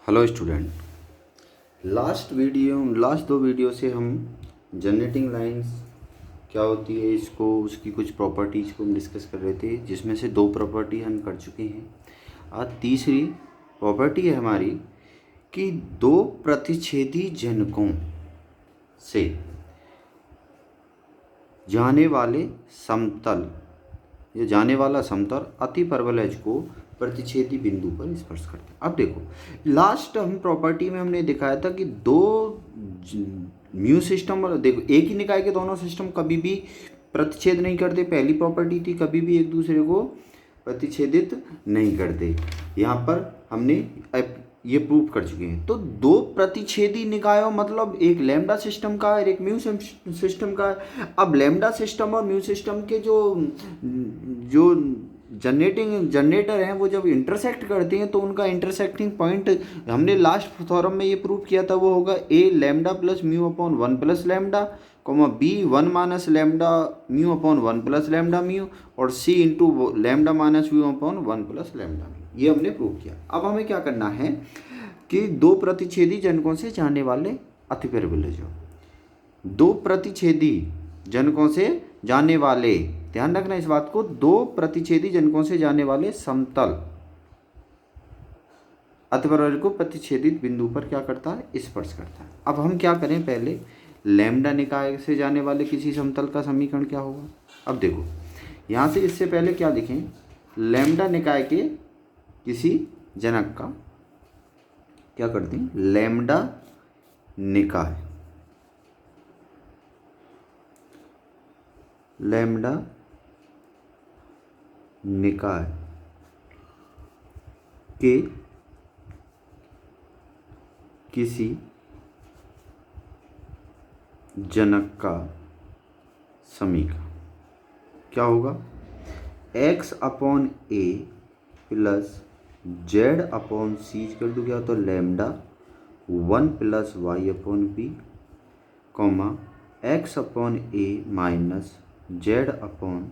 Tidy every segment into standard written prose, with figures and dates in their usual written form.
Hello student. Last दो video से हम जनरेटिंग लाइंस क्या होती है इसको उसकी कुछ प्रॉपर्टीज़ को हम डिस्कस कर रहे थे, जिसमें से दो प्रॉपर्टी हम कर चुके हैं। आज तीसरी प्रॉपर्टी है हमारी कि दो प्रतिच्छेदी जनकों से जाने वाले समतल या जाने वाला समतल अति परवलज को प्रतिच्छेदी बिंदु पर स्पर्श करते हैं। अब देखो, लास्ट हम प्रॉपर्टी में हमने दिखाया था कि दो म्यू सिस्टम और देखो एक ही निकाय के दोनों सिस्टम कभी भी प्रतिच्छेद नहीं करते। पहली प्रॉपर्टी थी कभी भी एक दूसरे को प्रतिच्छेदित नहीं करते। यहाँ पर हमने ये प्रूव कर चुके हैं। तो दो प्रतिच्छेदी निकायों मतलब एक लैम्डा सिस्टम का और एक म्यू सिस्टम का है। अब लैम्डा सिस्टम और म्यू सिस्टम के जो जो जनरेटर हैं वो जब इंटरसेक्ट करते हैं तो उनका इंटरसेक्टिंग पॉइंट हमने लास्ट थ्योरम में ये प्रूव किया था, वो होगा a lambda plus mu upon one plus lambda comma b one minus lambda mu upon one plus lambda mu और c into lambda minus mu upon one plus lambda mu. ये हमने prove किया। अब हमें क्या करना है कि दो प्रतिच्छेदी जनकों से जाने वाले अतिपरवलजों, दो प्रतिच्छेदी जनकों से जाने वाले, ध्यान रखना इस बात को, दो प्रतिच्छेदी जनकों से जाने वाले समतल अतिपरवलज को प्रतिच्छेदित बिंदु पर क्या करता है, स्पर्श करता है। अब हम क्या करें, पहले लैम्डा निकाय से जाने वाले किसी समतल का समीकरण क्या होगा। अब देखो यहाँ से इससे पहले क्या लिखें, लैम्डा निकाय के किसी जनक का क्या करते हैं, लैम्डा निकाय, लैम्डा निकाय के किसी जनक का समीकरण क्या होगा, x upon a plus z upon c equal to क्या होता है, lambda one plus y upon b comma x upon a minus z upon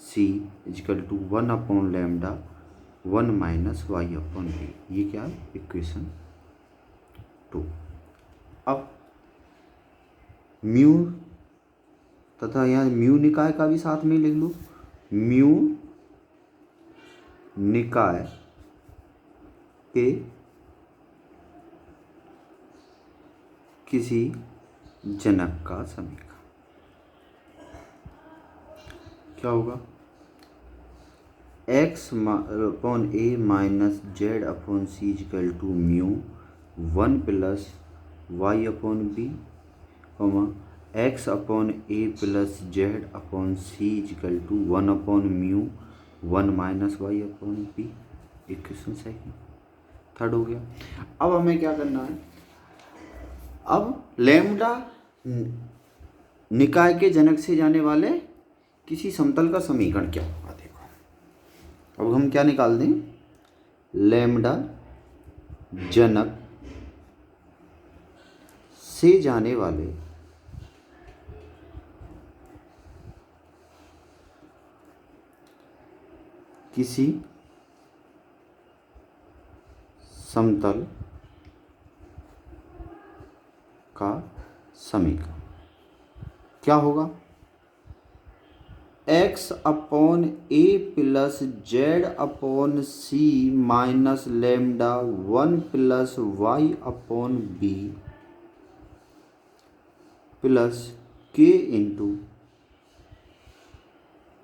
c equal to one upon lambda one minus y upon b. ये क्या है, equation 2। अब mu तथा यहाँ mu निकाय का भी साथ में लिख लो, म्यू निकाय के किसी जनक का समीकरण क्या होगा, x upon a minus z upon c equal to mu one plus y upon b comma x upon a plus z upon c equal to one upon mu one minus y upon b. Equation second, third हो गया। अब हमें क्या करना है, अब lambda निकाय के जनक से जाने वाले किसी समतल का समीकरण क्या होगा। देखो अब हम क्या निकाल दें, लैम्डा जनक से जाने वाले किसी समतल का समीकरण क्या होगा, x upon a plus z upon c minus lambda one plus y upon b plus k into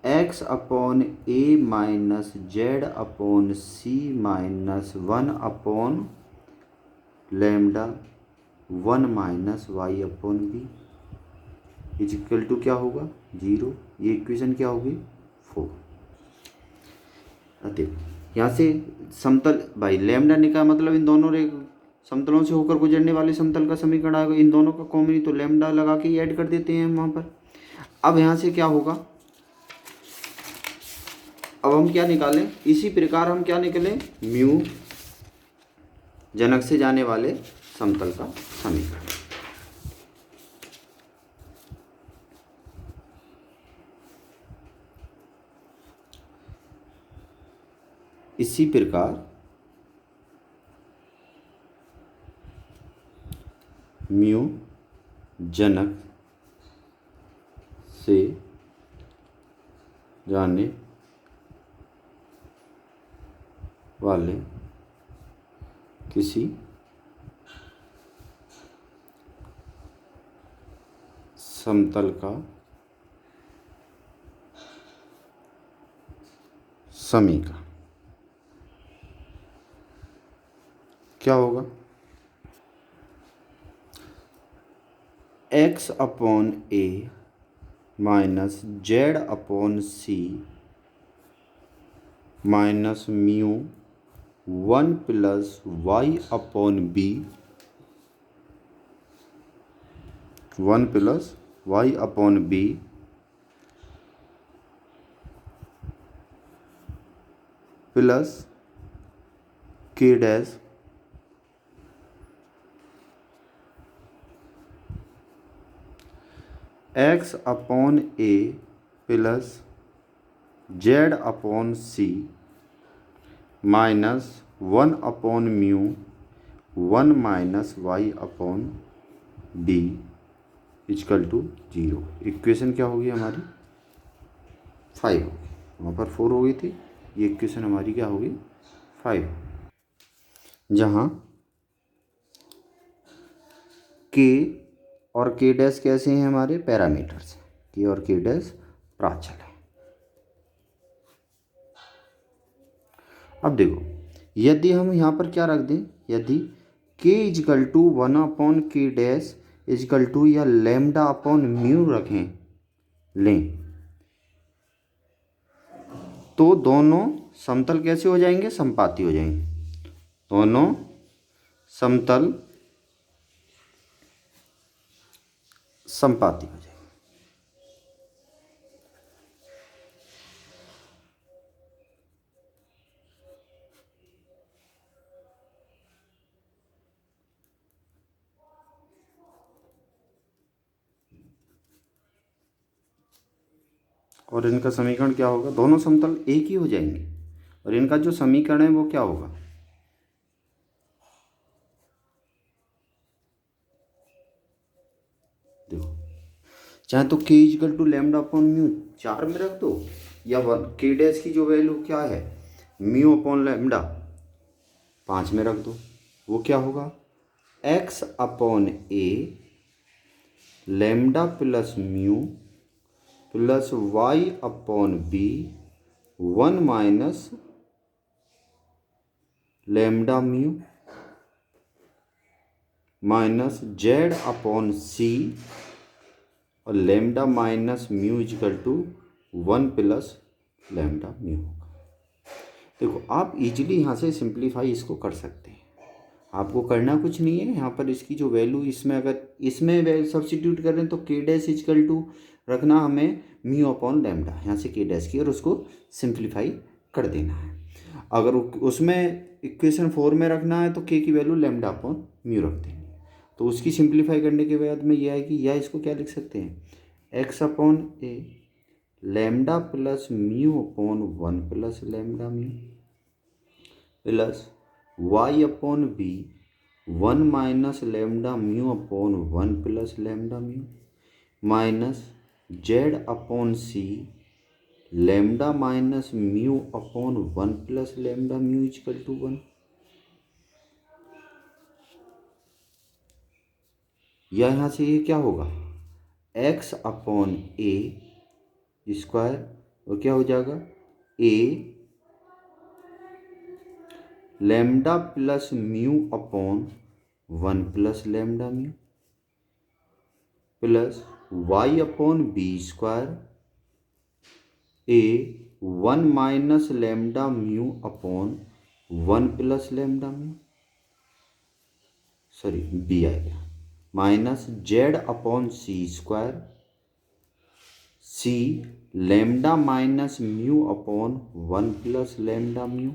x upon a minus z upon c minus one upon lambda one minus y upon b is equal to क्या होगा, 0। ये equation क्या होगी, 4। देखो यहाँ से समतल भाई लैम्डा निकाय मतलब इन दोनों समतलों से होकर गुजरने वाले समतल का समीकरण आएगा। इन दोनों का कॉमन ही तो लैम्डा लगा के ऐड कर देते हैं वहाँ पर। अब यहाँ से क्या होगा, अब हम क्या निकालें, इसी प्रकार हम क्या निकलें, म्यू जनक से जाने वाले समतल का समीकरण। इसी प्रकार म्यू जनक से जाने वाले किसी समतल का समीकरण क्या होगा? x upon a minus z upon c minus mu 1 plus y upon b 1 plus y upon b plus k dash x upon a plus z upon c minus 1 upon mu 1 minus y upon d is equal to 0। Equation क्या होगी हमारी? 5 होगी, वहाँ पर 4 हो गई थी, ये इक्वेशन हमारी क्या होगी? 5, जहाँ के और के डैश कैसे हैं हमारे पैरामीटर्स, के और के डैश प्राचल है। अब देखो, यदि हम यहाँ पर क्या रख दें, यदि के इजकल टू 1 अपॉन के डैश इजकल टू या लैम्डा अपॉन म्यू रखें लें, तो दोनों समतल कैसे हो जाएंगे? समपाती हो जाएंगे। दोनों समतल समपाती हो जाएंगे। और इनका समीकरण क्या होगा? दोनों समतल एक ही हो जाएंगे और इनका जो समीकरण है वो क्या होगा? देखो, चाहे तो के equal to lambda upon mu 4 में रख दो, या 1 के डैश की जो वैल्यू क्या है म्यू अपॉन लैम्डा 5 में रख दो। वो क्या होगा? X upon a lambda plus mu plus y upon b 1 minus lambda mu minus z upon c और lambda minus mu is equal to 1 plus lambda mu होगा। देखो, आप इजीली यहाँ से सिंप्लीफाई इसको कर सकते हैं, आपको करना कुछ नहीं है। यहाँ पर इसकी जो वैल्यू इसमें अगर इसमें सब्सिट्यूट करें तो के डैश इजकल टू रखना हमें म्यू अपॉन लैम्डा, यहाँ से के डैश की, और उसको सिंप्लीफाई कर देना है। अगर उसमें इक्वेशन 4 में रखना है तो के की वैल्यू लैम्डा अपॉन म्यू रख देंगे। तो उसकी सिंप्लीफाई करने के बाद में यह है कि यह इसको क्या लिख सकते हैं? X upon a lambda plus mu upon 1 plus lambda mu plus y upon b 1 minus lambda mu upon 1 plus lambda mu minus z upon c lambda minus mu upon 1 plus lambda mu is equal to 1। या यहाँ से ये क्या होगा? X upon a square और क्या हो जाएगा? A lambda plus mu upon 1 plus lambda mu plus y upon b square a 1 minus lambda mu upon 1 plus lambda mu, sorry b आएगा, minus z upon c square c lambda minus mu upon 1 plus lambda mu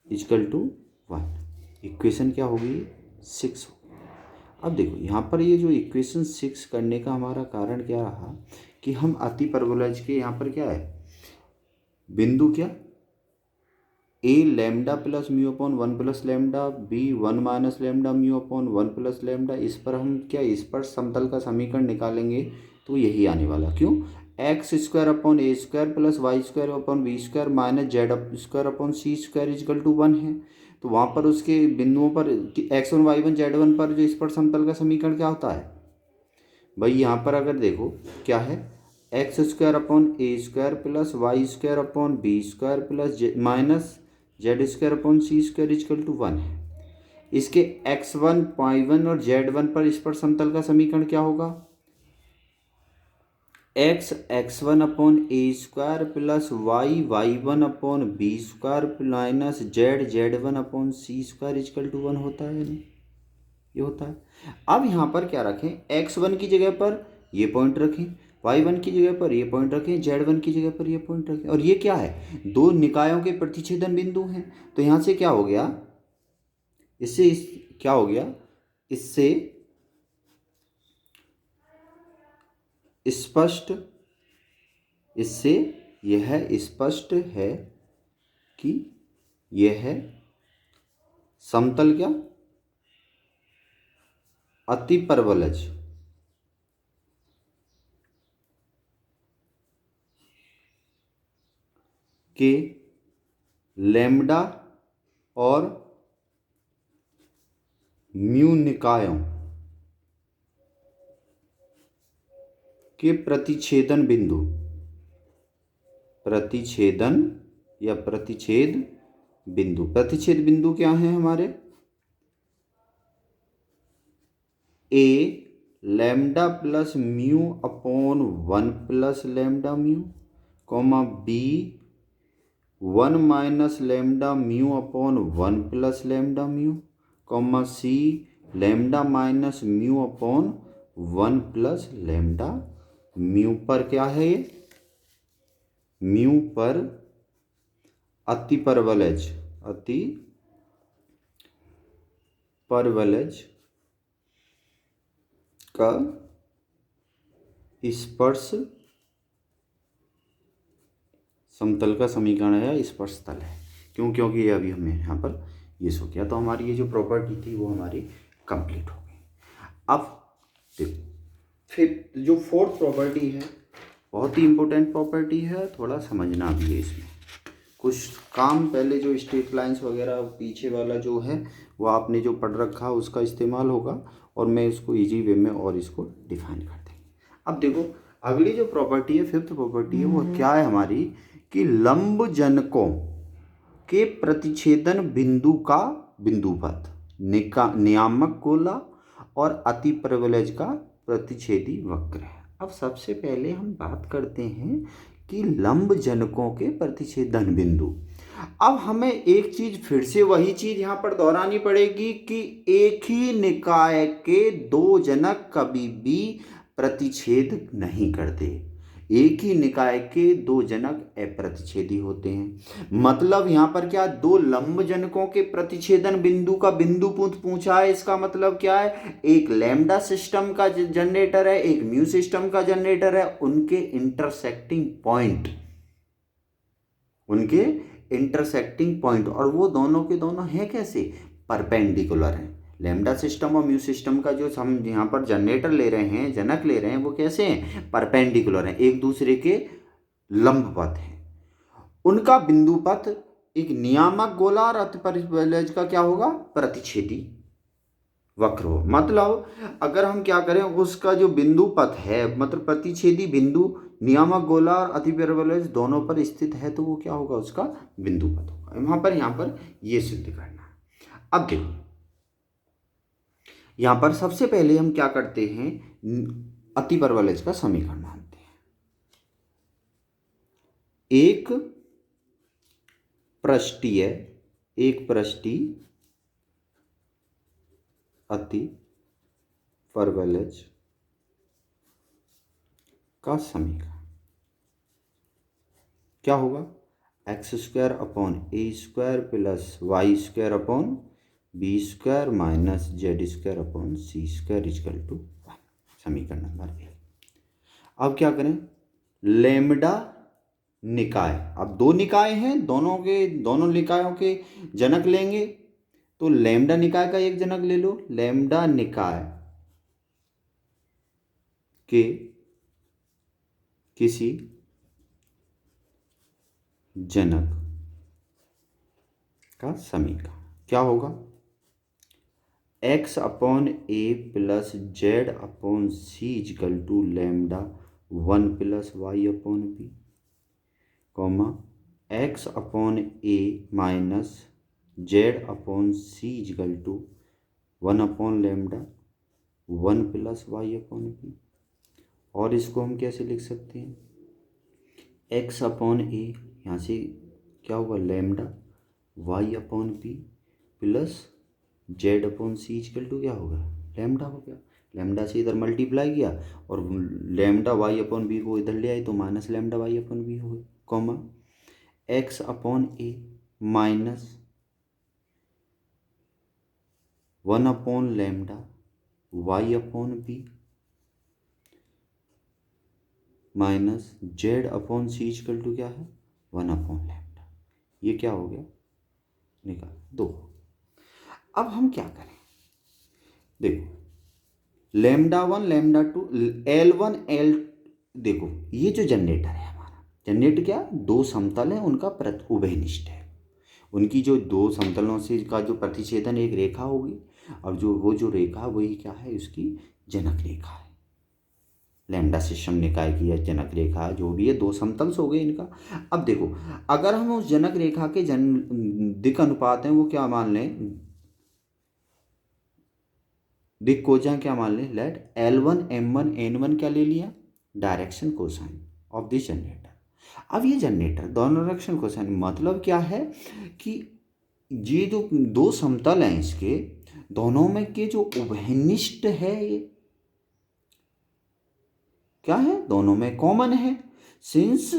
is equal to 1। Equation क्या होगी? 6 होगी। अब देखो, यहाँ पर ये जो इक्वेशन 6 करने का हमारा कारण क्या रहा कि हम अति परवलज के यहाँ पर क्या है बिंदु क्या a lambda plus mu upon 1 plus lambda, b 1 minus lambda mu upon 1 plus lambda. इस पर हम क्या स्पर्श समतल का समीकरण निकालेंगे तो यही आने वाला। क्यों? X square upon a square plus y square upon b square minus z square upon c square equal to 1 है। तो वहाँ पर उसके बिंदुओं पर x1 y1 z1 पर जो स्पर्श समतल का समीकरण क्या होता है भाई? यहाँ पर अगर देखो क्या है, x square upon a square plus y square upon b square plus minus z square upon c square equal to 1 है। इसके x1 y1 और z1 पर स्पर्श समतल का समीकरण क्या होगा? x1 upon a square plus y1 upon b square minus z1 upon c square equal to 1 होता है नहीं? ये होता है। अब यहाँ पर क्या रखें, x1 की जगह पर ये पॉइंट रखें, y1 की जगह पर ये पॉइंट रखें, z1 की जगह पर ये पॉइंट रखें। और ये क्या है? दो निकायों के प्रतिच्छेदन बिंदु हैं। तो यहाँ से क्या हो गया, क्या हो गया, इससे स्पष्ट, इससे यह स्पष्ट है कि यह समतल क्या, अतिपरवलज के लैम्डा और म्यू निकायों के प्रतिच्छेदन बिंदु, प्रतिच्छेदन या प्रतिच्छेद बिंदु, प्रतिच्छेद बिंदु क्या है हमारे? A lambda plus mu upon 1 plus lambda mu, comma b 1 minus lambda mu upon 1 plus lambda mu, comma c lambda minus mu upon 1 plus lambda mu पर क्या है ये? म्यू पर अतिपरवलज, अतिपरवलज का स्पर्श समतल का समीकरण है या स्पर्श तल है। क्यों? क्योंकि ये अभी हमने यहाँ पर ये सो किया, तो हमारी ये जो प्रॉपर्टी थी वो हमारी कंप्लीट हो गई। अब देखो फिर जो फोर्थ प्रॉपर्टी है, बहुत ही इंपॉर्टेंट प्रॉपर्टी है, थोड़ा समझना भी है। इसमें कुछ काम पहले जो स्ट्रेट लाइंस वगैरह पीछे वाला जो है वो आपने जो पढ़ रखा है उसका इस्तेमाल होगा, और मैं इसको इजी वे में और इसको डिफाइन कर देंगे। अब देखो अगली जो प्रॉपर्टी है, फिफ्थ प्रॉपर्टी है, वो क्या है हमारी कि लंब जनकों के प्रतिच्छेदन बिंदु का बिंदुपथ नियामक गोला और अतिपरवलज का प्रतिच्छेदी वक्र है। अब सबसे पहले हम बात करते हैं कि लंब जनकों के प्रतिच्छेदन बिंदु। अब हमें एक चीज फिर से वही चीज यहाँ पर दोहरानी पड़ेगी कि एक ही निकाय के दो जनक कभी भी प्रतिच्छेद नहीं करते। एक ही निकाय के दो जनक अप्रतिच्छेदी होते हैं। मतलब यहाँ पर क्या, दो लंब जनकों के प्रतिच्छेदन बिंदु का बिंदु पूछा है। इसका मतलब क्या है, एक लैम्डा सिस्टम का जनरेटर है, एक म्यू सिस्टम का जनरेटर है, उनके इंटरसेक्टिंग पॉइंट, और वो दोनों के दोनों हैं कैसे, परपेंडिकुलर हैं। लैम्डा सिस्टम और म्यू सिस्टम का जो हम यहाँ पर जनरेटर ले रहे हैं, जनक ले रहे हैं, वो कैसे हैं, परपेंडिकुलर हैं, एक दूसरे के लंबवत हैं। उनका बिंदु पथ एक नियामक गोला और अतिपरवलज का क्या होगा, प्रतिच्छेदी वक्र हो। मतलब अगर हम क्या करें, उसका जो बिंदु पथ है, मतलब प्रतिच्छेदी बिंदु नियामक गोला और अतिपरवलज दोनों पर स्थित है, तो वो क्या होगा, उसका बिंदु पथ होगा। यहाँ पर ये सिद्ध करना है। अब देखो यहाँ पर सबसे पहले हम क्या करते हैं, अतिपरवलज का समीकरण मानते हैं। एक पृष्ठीय अतिपरवलज का समीकरण क्या होगा, x square upon a square plus y square upon b square minus z square upon c square equal to 1। समीकरण नंबर 1। अब क्या करें, लेमडा निकाय। अब दो निकाय हैं, दोनों निकायों के जनक लेंगे, तो लैम्डा निकाय का एक जनक ले लो, लैम्डा निकाय के किसी जनक का समीकरण क्या होगा, x upon a plus z upon c equal to lambda 1 plus y upon b, comma x upon a minus z upon c equal to 1 upon lambda 1 plus y upon b. और इसको हम कैसे लिख सकते हैं, x अपॉन ए, यहाँ से क्या होगा lambda y upon b plus z upon c equal to क्या होगा लैम्डा हो गया, लैम्डा से इधर मल्टीप्लाई किया और लैम्डा वाई अपॉन बी को इधर ले आई तो minus lambda y upon b हो गई, comma x upon a minus 1 upon lambda y upon b minus z upon c equal to क्या है 1 अपॉन लैम्डा। ये क्या हो गया, निकाल दो। अब हम क्या करें, देखो लैम्डा 1 लैम्डा 2 L1 L, देखो ये जो जनरेटर है हमारा, जनरेटर क्या, दो समतल है, उनका उभयनिष्ठ है, उनकी जो दो समतलों से का जो प्रतिच्छेदन एक रेखा होगी, और जो रेखा वही क्या है, उसकी जनक रेखा है, लैम्डा सिस्टम निकाय की या जनक रेखा जो भी है, दो समतल हो गए इनका। अब देखो अगर हम उस जनक रेखा के दिक् अनुपात हैं वो क्या मान लें, दिक् कोजां क्या मान लें, लेट L1 M1 N1 क्या ले लिया, direction cosine of this generator. अब ये जनरेटर दोनों डायरेक्शन कोसाइन मतलब क्या है कि ये जो दो समतल हैं इसके दोनों में के जो उभयनिष्ठ है ये क्या है, दोनों में कॉमन है, since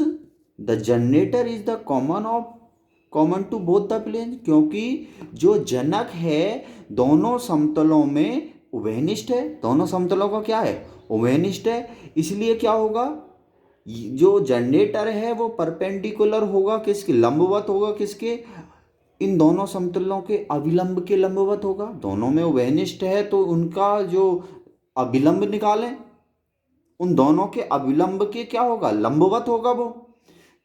the generator is the common to both the plane, क्योंकि जो जनक है दोनों समतलों में उभयनिष्ठ है, दोनों समतलों का क्या है उभयनिष्ठ है, इसलिए क्या होगा, जो जनरेटर है वो परपेंडिकुलर होगा किसके, लंबवत होगा किसके, इन दोनों समतलों के अभिलंब के लंबवत होगा, दोनों में उभयनिष्ठ है तो उनका जो अभिलंब निकालें, उन दोनों के अभिलंब के क्या होगा लंबवत होगा वो,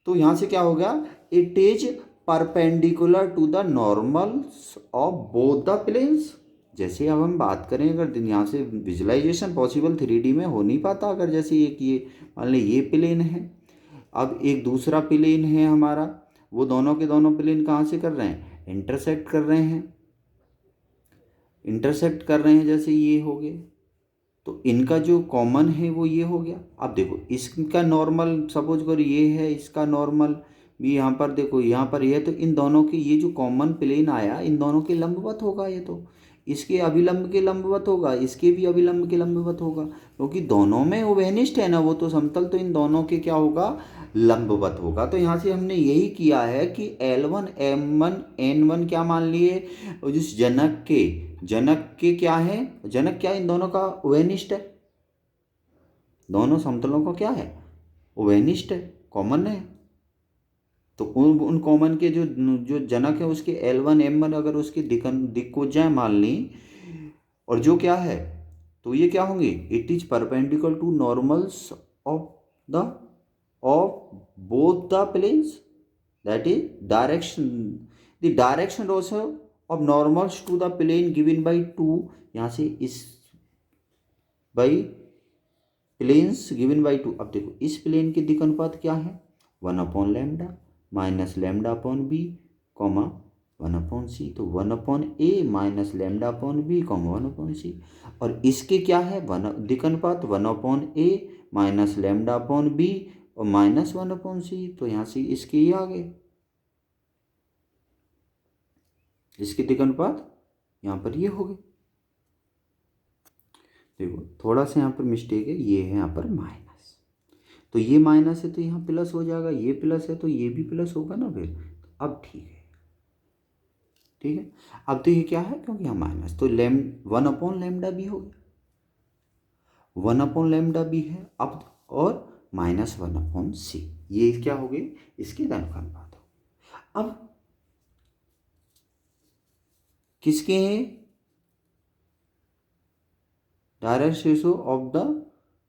तो यहां से क्या हो गया, it is perpendicular to the normals of both the planes. जैसे अब हम बात करें, अगर यहाँ से विजुलाइजेशन पॉसिबल 3D में हो नहीं पाता, अगर जैसे एक ये मान लें ये प्लेन है, अब एक दूसरा प्लेन है हमारा, वो दोनों के दोनों प्लेन कहाँ से कर रहे हैं, इंटरसेक्ट कर रहे हैं, जैसे ये हो गए, तो इनका जो कॉमन है वो ये हो गया। अब देखो इसका नॉर्मल सपोज करो ये है, इसका नॉर्मल भी यहाँ पर देखो, यहाँ पर ये, तो इन दोनों के ये जो कॉमन प्लेन आया इन दोनों के लंबवत होगा, ये तो इसके अभिलंब के लंबवत होगा, इसके भी अभिलंब के लंबवत होगा, क्योंकि दोनों में उभयनिष्ठ है ना वो तो समतल, तो इन दोनों के क्या होगा लंबवत होगा। तो यहाँ से हमने यही किया है कि L1 M1 N1 क्या मान लिए, जिस जनक के क्या है, जनक क्या इन दोनों का उभयनिष्ठ है, दोनों समतलों का क्या है उभयनिष्ठ है, कॉमन है, तो उन कॉमन के जो जनक है उसके L1 M1 अगर उसकी दिक् कोजाएं मान ली, और जो क्या है तो ये क्या होंगे, it is perpendicular to normals of both the planes, that is the direction also of normals to the plane given by 2, यहाँ से इस बाई प्लेन्स गिवन बाई 2। अब देखो इस प्लेन के दिक् अनुपात क्या है 1 upon lambda minus lambda upon b comma 1 upon c, तो 1 upon a minus lambda upon b comma 1 upon c, और इसके क्या है दिक् अनुपात 1 upon a minus lambda upon b और माइनस 1 अपॉन सी, तो यहाँ से इसके ये आ गए, इसके दिक् अनुपात यहाँ पर ये हो गए। देखो थोड़ा सा यहाँ पर मिस्टेक है, ये है यहाँ पर माइनस, तो ये माइनस है तो यहाँ प्लस हो जाएगा, ये प्लस है तो ये भी प्लस होगा ना फिर, तो अब ठीक है, अब तो ये क्या है क्योंकि यहाँ माइनस, तो 1 अपॉन लैम्डा भी हो गया, 1 अपॉन लैम्डा भी है अब, और -1/c। ये क्या हो गए, इसके धनुपात हो। अब किसके हैं, direct ratio of the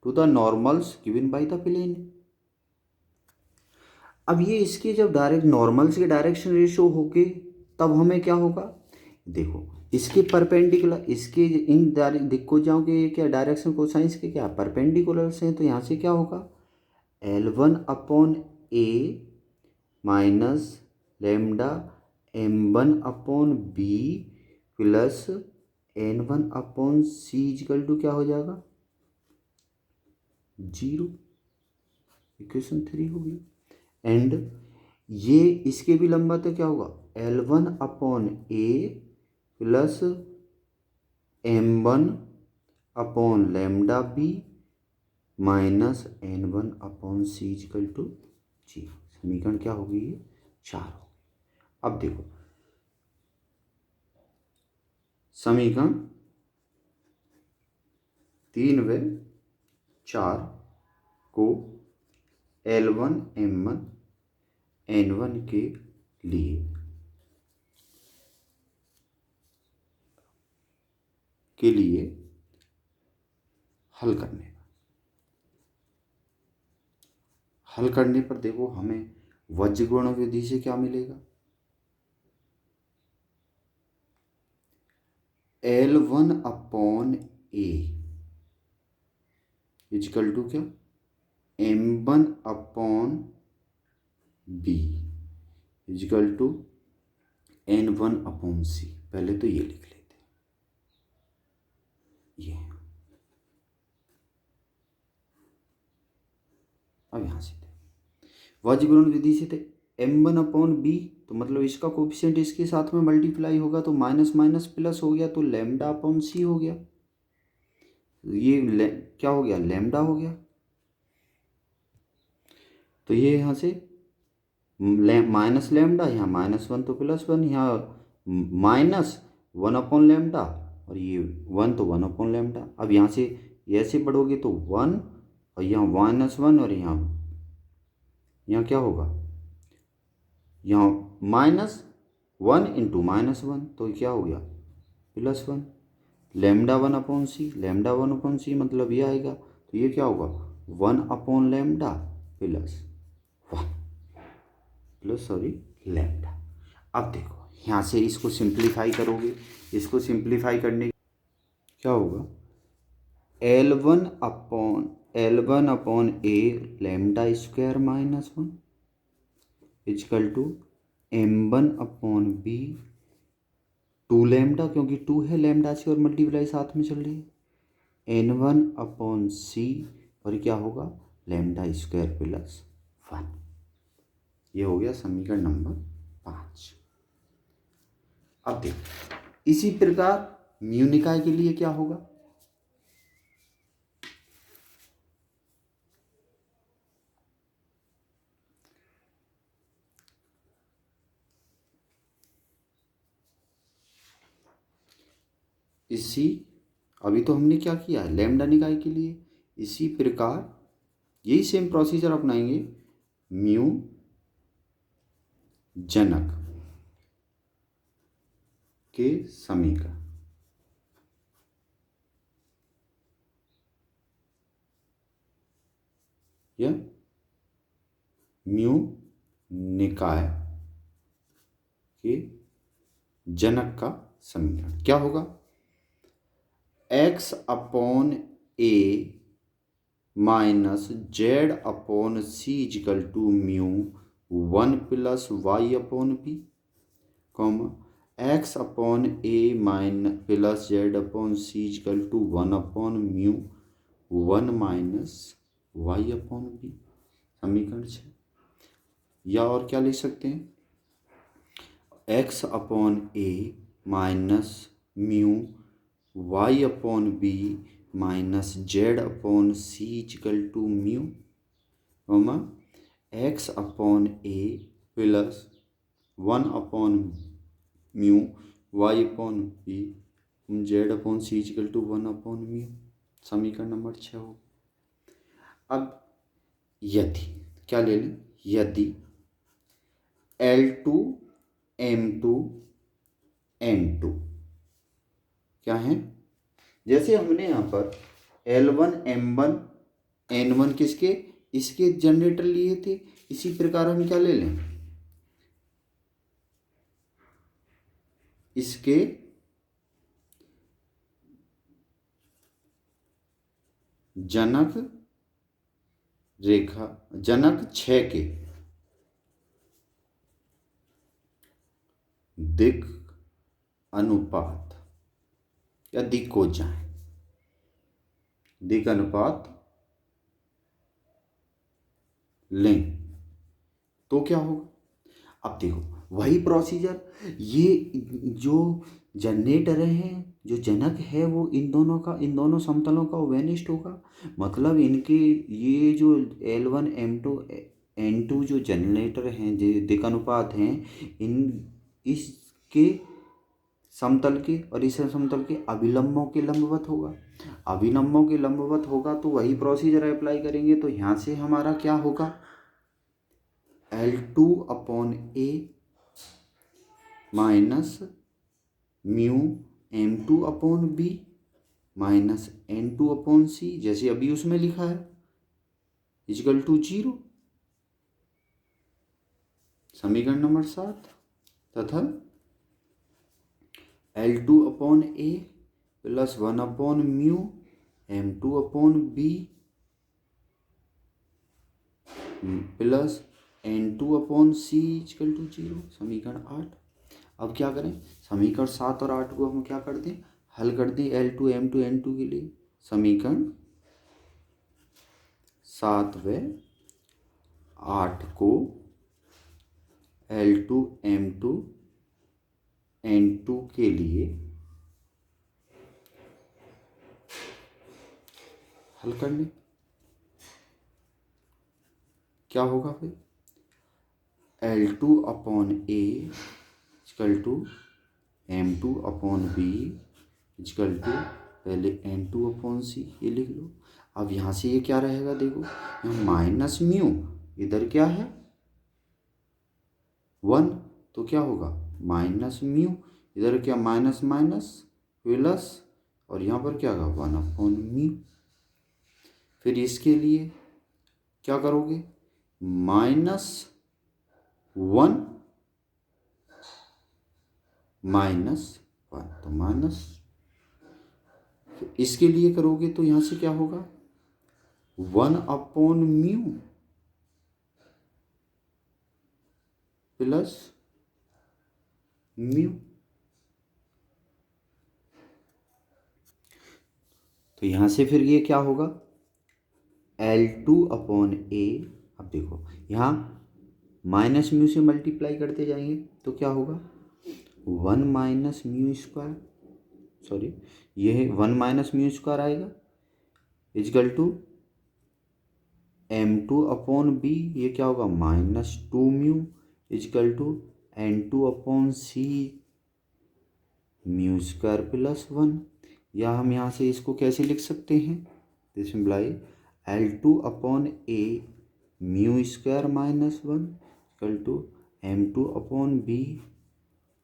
two the normals given by the plane. अब ये इसके जब डायरेक्ट नॉर्मल्स के डायरेक्शन रेशो होके तब हमें क्या होगा, देखो इसके परपेंडिकुलर, इसके इन दिक्को जाओगे, ये क्या डायरेक्शन कोसाइंस के क्या परपेंडिकुलर्स हैं, तो यहाँ से क्या होगा L1/a minus lambda m1/b plus n1/c equal to क्या हो जाएगा 0। इक्वेशन 3 होगी। एंड ये इसके भी लंबा तो क्या होगा L1/a plus m1/λb minus n1/c equal to 0। समीकरण क्या होगी, ये 4 होगी। अब देखो समीकरण 3 व 4 को L1 M1 N1 के लिए हल करने पर देखो हमें वज्रगुण विधि से क्या मिलेगा, L1/a इक्वल टू क्या m1/b इक्वल टू n1/c। पहले तो ये लिख लेते हैं, ये अब यहाँ से वज्रगुणन विधि से थे m1/b, तो मतलब इसका कोफिशिएंट इसके साथ में मल्टीप्लाई होगा तो माइनस माइनस प्लस हो गया तो λ/c हो गया। ये क्या हो गया लैम्डा हो गया, तो ये यहाँ से माइनस लैम्डा, यहाँ -1 तो +1, यहाँ -1/λ और ये 1 तो 1/λ। अब यहाँ से ऐसे बढ़ोगे तो 1 और यहाँ -1 और यहाँ क्या होगा, यहाँ -1 इंटू -1 तो क्या हो गया +1 λ1/c मतलब ये आएगा, तो ये क्या होगा 1/λ प्लस लैम्डा। अब देखो यहाँ से इसको सिंप्लीफाई करोगे, इसको सिंप्लीफाई करने क्या होगा L1/a λ² -1 equal to m1/b 2 lambda, क्योंकि 2 है लैम्डा से और मल्टीप्लाई साथ में चल रही है n1/c और क्या होगा λ² + 1। ये हो गया समीकरण नंबर 5। अब देखो इसी प्रकार म्यू निकाय के लिए क्या होगा, इसी अभी तो हमने क्या किया है लैम्डा निकाय के लिए, इसी प्रकार यही सेम प्रोसीजर अपनाएंगे म्यू जनक के समीकरण। या म्यू निकाय के जनक का समीकरण क्या होगा x/a minus z/c equal to mu 1 + y/b x/a minus plus z/c equal to 1/μ 1 minus y/b। समीकरण 6। या और क्या लिख सकते हैं x/a minus mu y/b minus z/c equal to mu x/a plus 1/μ y/b z/c equal to 1/μ। समीकरण नंबर 6 हो। अब यदि क्या ले लें, यदि L2 M2 N2 क्या है, जैसे हमने यहाँ पर L1 M1 N1 किसके, इसके जनरेटर लिए थे, इसी प्रकार हम क्या ले लें, इसके जनक रेखा, जनक 6 के दिक अनुपात या दिक्कोजाएं, दिक अनुपात लें तो क्या होगा। अब देखो वही प्रोसीजर, ये जो जनरेटर हैं, जो जनक है वो इन दोनों का, इन दोनों समतलों का वेनिस्ट होगा। मतलब इनके ये जो L1 M2 N2 जो जनरेटर हैं, जो दिक अनुपात हैं, इन इसके समतल के और इस समतल के अभिलंबों के लंबवत होगा। अभिलंबों के लंबवत होगा तो वही प्रोसीजर अप्लाई करेंगे। तो यहाँ से हमारा क्या होगा, L2 upon A minus mu M2 upon B minus N2 upon C, जैसे अभी उसमें लिखा है, इक्वल टू 0। समीकरण नंबर 7 तथा L2 upon A plus 1 upon mu M2 upon B plus N2 upon C equal to 0। समीकरण 8। अब क्या करें, समीकरण 7 और 8 को हम क्या कर दें, हल कर दें L2 M2 N2 के लिए। समीकरण 7 व 8 को L2 M2 N2 के लिए हल कर लें। क्या होगा फिर, L2 upon A equal to M2 upon B equal to पहले N2 अपॉन C, ये लिख लो। अब यहाँ से ये क्या रहेगा, देखो यहाँ माइनस म्यू, इधर क्या है 1, तो क्या होगा माइनस म्यू, इधर क्या माइनस माइनस प्लस, और यहाँ पर क्या होगा 1 अपॉन म्यू। फिर इसके लिए क्या करोगे, -1 -1 तो माइनस, इसके लिए करोगे तो यहाँ से क्या होगा 1 अपॉन म्यू प्लस म्यू। तो यहाँ से फिर ये क्या होगा L2 अपॉन A। अब देखो यहाँ माइनस म्यू से मल्टीप्लाई करते जाएंगे तो क्या होगा 1 माइनस म्यू स्क्वायर, सॉरी ये 1 माइनस म्यू स्क्वायर आएगा equal to M2 upon B, ये क्या होगा -2 mu equal to N2 upon C mu square plus 1। या हम यहाँ से इसको कैसे लिख सकते हैं, this imply L2 upon A mu square -1 equal to M2 upon B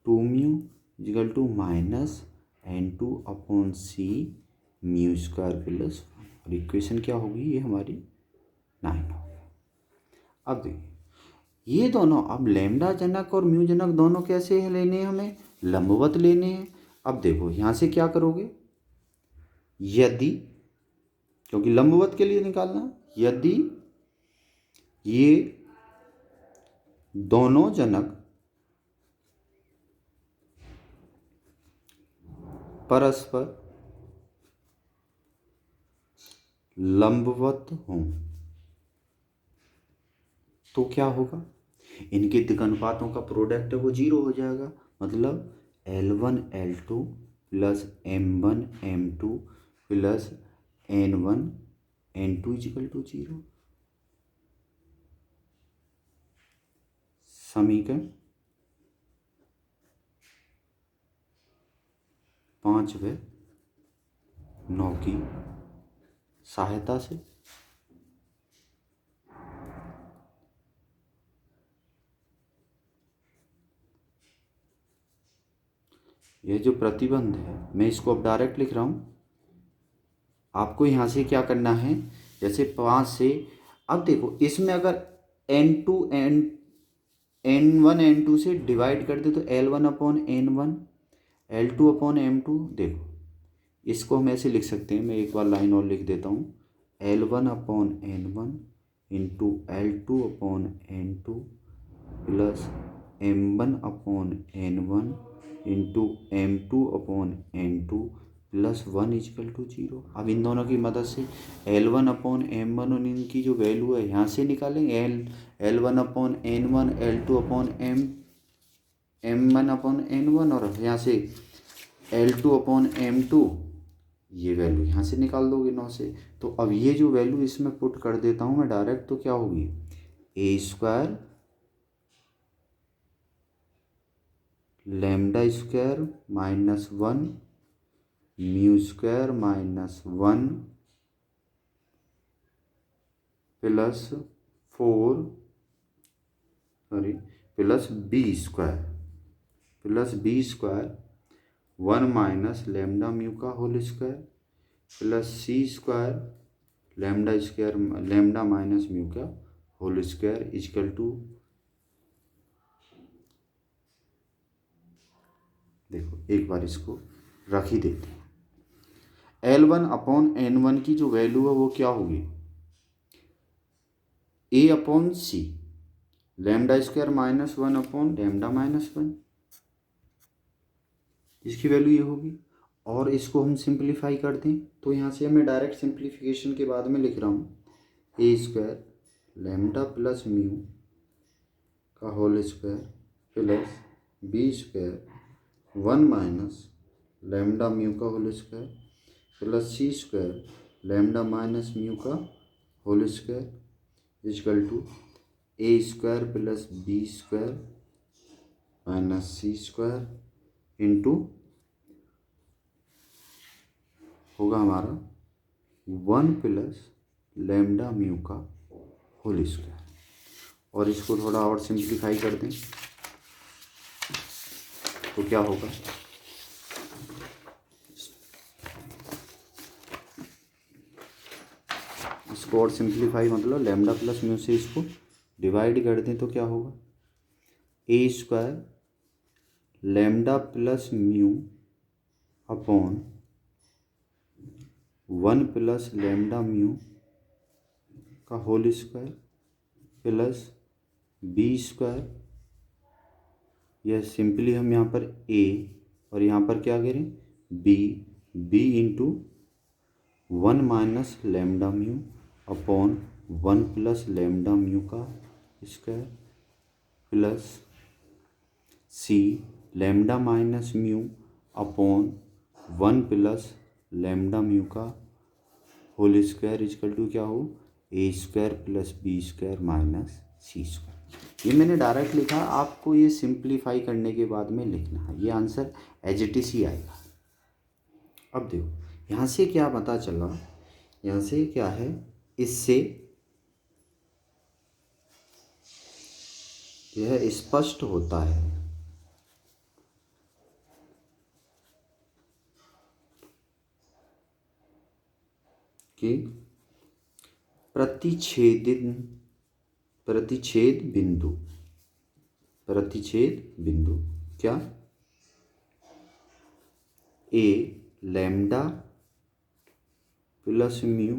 2 mu equal to minus N2 upon C mu square plus 1। और इक्वेशन क्या होगी, ये हमारी 9 होगी। अब देखिए ये दोनों, अब लैम्डा जनक और म्यू जनक दोनों कैसे है लेने हैं, हमें लंबवत लेने हैं। अब देखो यहाँ से क्या करोगे, यदि, क्योंकि लंबवत के लिए निकालना, यदि ये दोनों जनक परस्पर लंबवत हों तो क्या होगा, इनके दिक अनुपातों का प्रोडक्ट है वो 0 हो जाएगा। मतलब L1 L2 plus M1 M2 plus N1 N2 equal to 0। समीकरण 5 व 9 की सहायता से यह जो प्रतिबंध है मैं इसको अब डायरेक्ट लिख रहा हूँ। आपको यहाँ से क्या करना है, जैसे 5 से, अब देखो इसमें अगर n2 n1 n2 से डिवाइड कर दे तो L1/n1 L2/m2। देखो इसको हम ऐसे लिख सकते हैं, मैं एक बार लाइन और लिख देता हूँ, L1/n1 into L2/n2 plus M1/n1 into M2/n2 plus 1 equal to 0। अब इन दोनों की मदद से L1/m1 और इनकी जो वैल्यू है यहाँ से निकालेंगे, L1/n1 L2/m1/n1 और यहाँ से L2/m2, ये वैल्यू यहाँ से निकाल दोगे 9 से। तो अब ये जो वैल्यू इसमें पुट कर देता हूँ मैं डायरेक्ट, तो क्या होगी a² λ² minus 1 μ² minus 1 plus 4 sorry plus b² 1 minus λ का whole square plus c² λ minus mu का होल स्क्वायर इजकल टू, देखो एक बार इसको रख ही देते हैं। L1/n1 की जो वैल्यू है वो क्या होगी a/c λ² माइनस 1/λ माइनस 1, इसकी वैल्यू ये होगी। और इसको हम सिंप्लीफाई कर दें तो यहाँ से मैं डायरेक्ट सिंप्लीफिकेशन के बाद में लिख रहा हूँ a² λ प्लस म्यू का whole square plus b² 1 minus λ mu का whole square plus c² λ minus mu का whole square equal to a² plus b² minus c² into होगा हमारा 1 प्लस λ म्यू का होल स्क्वायर। और इसको थोड़ा और सिंप्लीफाई कर दें तो क्या होगा, इसको और सिंप्लीफाई मतलब λ प्लस म्यू से इसको डिवाइड कर दें तो क्या होगा a² λ plus mu upon 1 plus λ mu का होल स्क्वायर प्लस b², यह सिंपली हम यहाँ पर a और यहाँ पर क्या करें b into 1 minus λ mu upon 1 plus λ mu का square plus c λ minus mu upon 1 plus λ mu का होल स्क्वायर इजकल टू क्या हो a² plus b² minus c²। ये मैंने डायरेक्ट लिखा, आपको ये सिंप्लीफाई करने के बाद में लिखना है, ये आंसर एज इट इज ही आएगा। अब देखो यहाँ से क्या पता चला, यहाँ से क्या है, इससे यह स्पष्ट होता है कि प्रतिच्छेद बिंदु क्या a lambda plus mu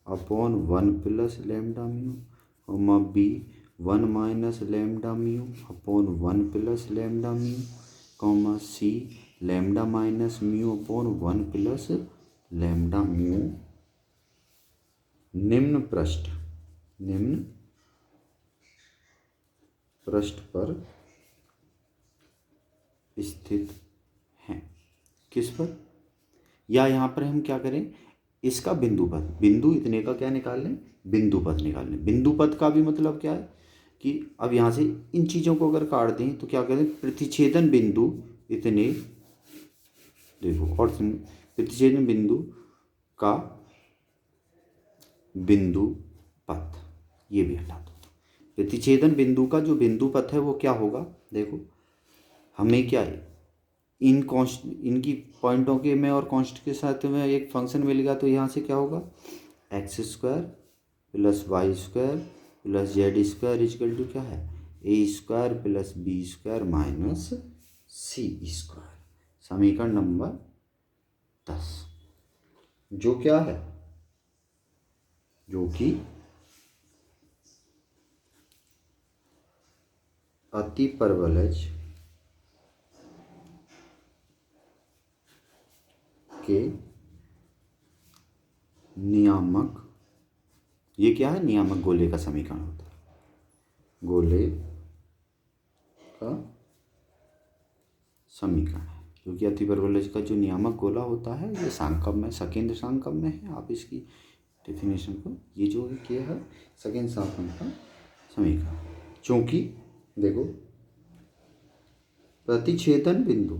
upon 1 plus lambda mu comma b 1 minus lambda mu upon 1 plus lambda mu comma c lambda minus mu upon 1 plus lambda mu निम्न पृष्ठ पर स्थित हैं। किस पर, या यहाँ पर हम क्या करें, इसका बिंदु इतने का क्या निकाल लें, बिंदु पथ निकाल लें। बिंदु पथ का भी मतलब क्या है कि अब यहाँ से इन चीज़ों को अगर काट दें तो क्या करें, प्रतिच्छेदन बिंदु इतने, देखो और प्रतिच्छेदन बिंदु का बिंदु पथ, ये भी हटा दो। प्रतिच्छेदन बिंदु का जो बिंदु पथ है वो क्या होगा, देखो हमें क्या है, इनकी पॉइंटों के में और कॉन्स्ट के साथ में एक फंक्शन मिलेगा, तो यहाँ से क्या होगा, x square plus y square plus z square equal to क्या है, a square plus b square minus c square. समीकरण नंबर 10, जो क्या है, जो कि अतिपरवलज के नियामक, ये क्या है, नियामक गोले का समीकरण होता है, गोले का समीकरण है, क्योंकि अतिपरवलज का जो नियामक गोला होता है ये सांकम में, सकेंद्र सांकम में है। आप इसकी डेफिनेशन को, ये जो किया है सकेंद्र सांकम का समीकरण, चूँकि देखो प्रतिच्छेदन बिंदु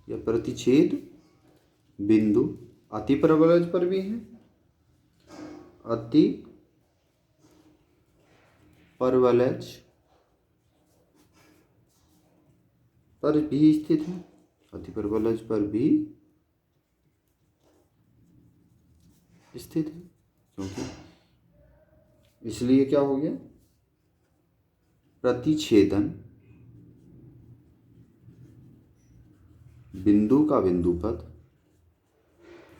या प्रतिच्छेद बिंदु अतिपरवलज पर भी है, अतिपरवलज पर भी स्थित है, अतिपरवलज पर भी स्थित है, क्योंकि इसलिए क्या हो गया, प्रतिच्छेदन बिंदु का बिंदुपथ,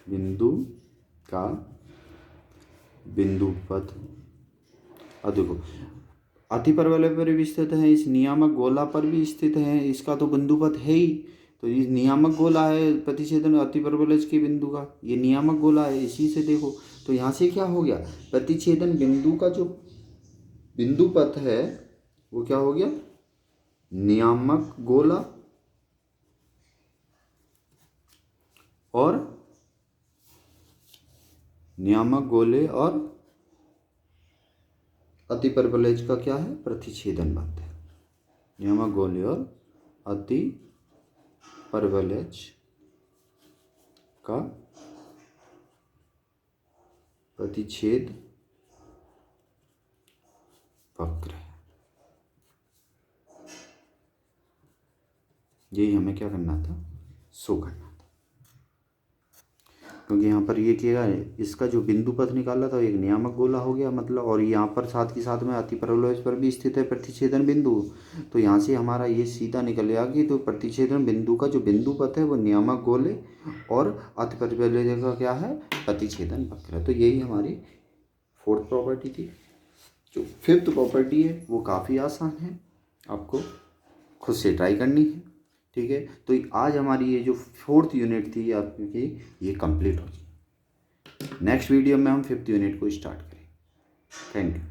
बिंदु का बिंदुपथ, और देखो अतिपरवलय पर भी स्थित है, इस नियामक गोला पर भी स्थित है, इसका तो बिंदुपथ है ही, तो ये नियामक गोला है प्रतिच्छेदन अतिपरवलज के बिंदु का, ये नियामक गोला है, इसी से देखो तो यहाँ से क्या हो गया, प्रतिच्छेदन बिंदु का जो बिंदुपथ है वो क्या हो गया, नियामक गोला, और नियामक गोले और अतिपरवलज का क्या है, प्रतिच्छेदन बनते हैं, नियामक गोले और अतिपरवलज का प्रतिच्छेद वक्र है। यही हमें क्या करना था, शो करना था, क्योंकि यहाँ पर ये किया है, इसका जो बिंदुपथ निकाला था एक नियामक गोला हो गया मतलब, और यहाँ पर साथ के साथ में अतिपरवलज पर भी स्थित है प्रतिच्छेदन बिंदु, तो यहाँ से हमारा ये सीधा निकल गया कि तो प्रतिच्छेदन बिंदु का जो बिंदुपथ है वो नियामक गोले और अतिपरवलज का क्या है, प्रतिच्छेदन वक्र है। तो यही हमारी 4th प्रॉपर्टी थी। जो 5th प्रॉपर्टी है वो काफ़ी आसान है, आपको खुद से ट्राई करनी है, ठीक है। तो आज हमारी ये जो 4th यूनिट थी आपकी, ये कंप्लीट हो गई। नेक्स्ट वीडियो में हम 5th यूनिट को स्टार्ट करेंगे। Thank you.